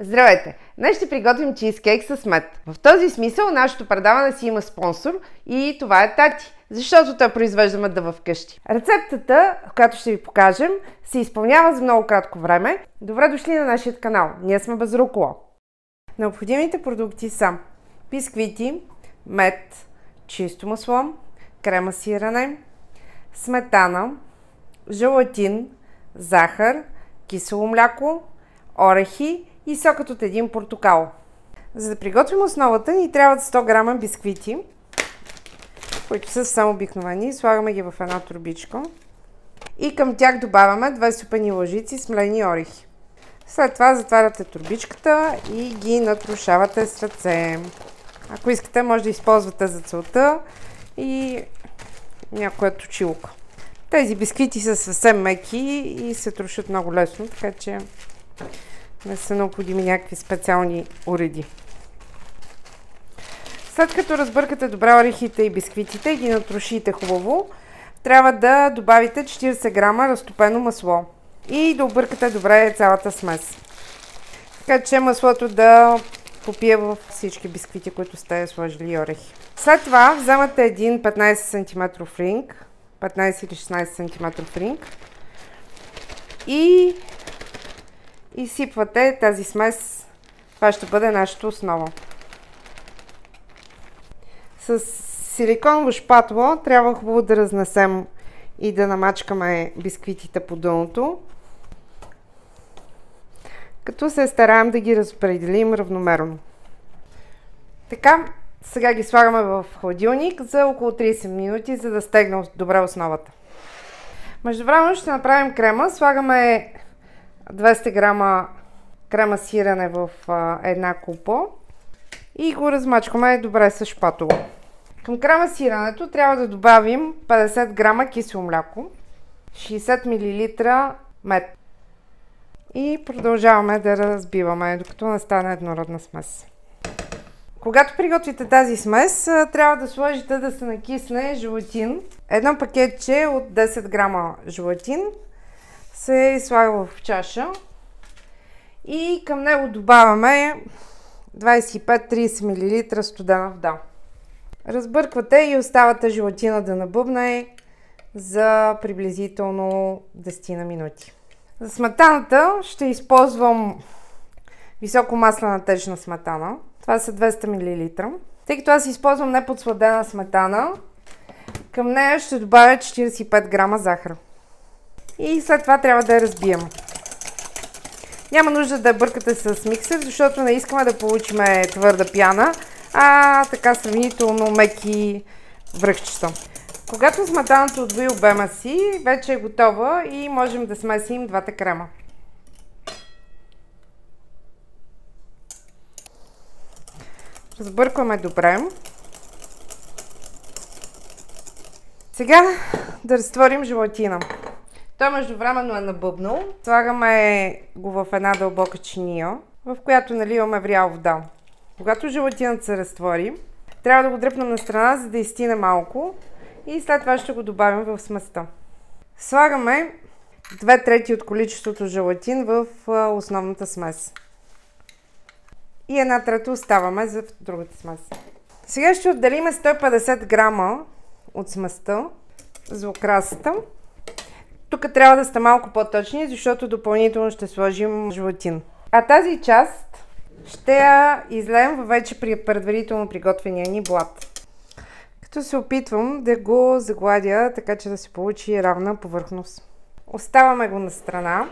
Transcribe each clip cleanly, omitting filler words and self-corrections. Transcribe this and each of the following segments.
Здравейте! Днес ще приготвим чизкейк с мед. В този смисъл нашето предаване си има спонсор и това е Тати, защото той произвежда меда в къщи. Рецептата, която ще ви покажем, се изпълнява за много кратко време. Добре дошли на нашия канал. Ние сме без рукола. Необходимите продукти са бисквити, мед, чисто масло, крема сирене, сметана, желатин, захар, кисело мляко, орехи и сокът от един портокал. За да приготвим основата ни трябват 100 грама бисквити, които са съвсем обикновени. Слагаме ги в една турбичка и към тях добавяме 2 супени лъжици смлени орехи. След това затваряте турбичката и ги натрушавате с ръце. Ако искате, може да използвате за целта и някоя точилка. Тези бисквити са съвсем меки и се трошат много лесно, така че не са необходими някакви специални уреди. След като разбъркате добре орехите и бисквитите и ги натрошите хубаво, трябва да добавите 40 грама разтопено масло и да объркате добре цялата смес. Така че маслото да попие в всички бисквити, които сте сложили и орехи. След това вземате един 15 см ринг, 15 или 16 см ринг и изсипвате тази смес. Това ще бъде нашата основа. С силиконово шпатло трябва хубаво да разнесем и да намачкаме бисквитите по дъното, като се стараем да ги разпределим равномерно. Така, сега ги слагаме в хладилник за около 30 минути, за да стегне добре основата. Междувременно ще направим крема. Слагаме 200 грама крема сирене в една купа и го размачкаме добре с шпатула. Към крема сиренето трябва да добавим 50 грама кисело мляко, 60 мл мед и продължаваме да разбиваме, докато не стане еднородна смес. Когато приготвите тази смес, трябва да сложите да се накисне желатин. Едно пакетче от 10 грама желатин се слага в чаша и към него добавяме 25-30 мл студена вода. Разбърквате и оставате желатина да набъбне за приблизително 10 на минути. За сметаната ще използвам високомаслена течна сметана. Това са 200 мл. Тъй като аз използвам неподсладена сметана, към нея ще добавя 45 грама захар. И след това трябва да я разбием. Няма нужда да я бъркате с миксер, защото не искаме да получим твърда пяна, а така сравнително меки връхчета. Когато сметаната отвои обема си, вече е готова и можем да смесим двата крема. Разбъркваме добре. Сега да разтворим желатина. Той междувременно е набъбнал. Слагаме го в една дълбока чиния, в която наливаме вряла вода. Когато желатинът се разтвори, трябва да го дръпнем на страна, за да изстине малко и след това ще го добавим в сместа. Слагаме 2/3 от количеството желатин в основната смес. И 1/3 оставаме за другата смес. Сега ще отделим 150 грама от сместа за окрасата. Тук трябва да сте малко по-точни, защото допълнително ще сложим желатин. А тази част ще я излеем във вече при предварително приготвения ни блат. Като се опитвам да го загладя, така че да се получи равна повърхност. Оставаме го на страна.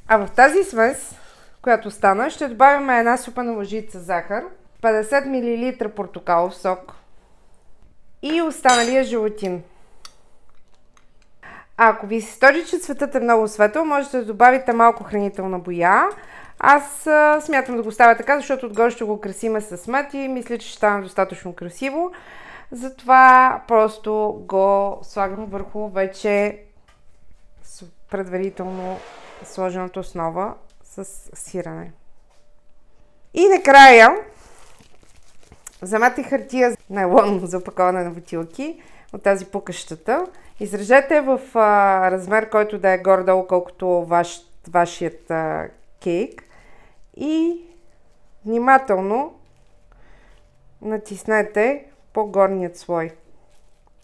А в тази смес, която стана, ще добавим една супена лъжица захар, 50 мл портокалов сок и останалия желатин. А ако ви се стори, че цветът е много светъл, можете да добавите малко хранителна боя. Аз смятам да го ставя така, защото отгоре ще го красиме с мед и мисля, че ще стане достатъчно красиво. Затова просто го слагам върху вече предварително сложената основа с сирене. И накрая вземете хартия найлон за опаковане на бутилки от тази пукащата. Изрежете в размер, който да е горе-долу колкото вашият кейк и внимателно натиснете по горният слой.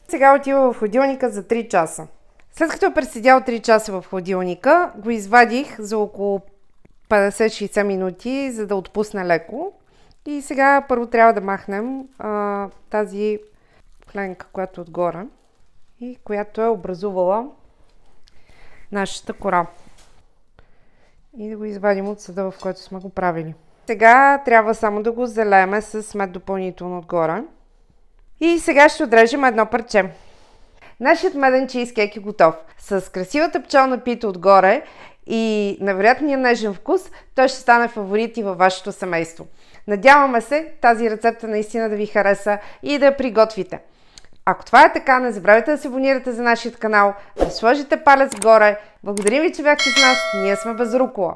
Сега отива в хладилника за 3 часа. След като е преседял 3 часа в хладилника, го извадих за около 50-60 минути, за да отпусне леко. И сега първо трябва да махнем тази пленка, която е отгоре и която е образувала нашата кора. И да го извадим от съда, в който сме го правили. Сега трябва само да го залееме с мед допълнително отгоре. И сега ще отрежем едно парче. Нашият меден чизкейк е готов. С красивата пчелна пита отгоре и невероятния нежен вкус, той ще стане фаворит и във вашето семейство. Надяваме се тази рецепта наистина да ви хареса и да я приготвите. Ако това е така, не забравяйте да се абонирате за нашия канал, да сложите палец горе. Благодарим ви, че бяхте с нас. Ние сме Безрукола.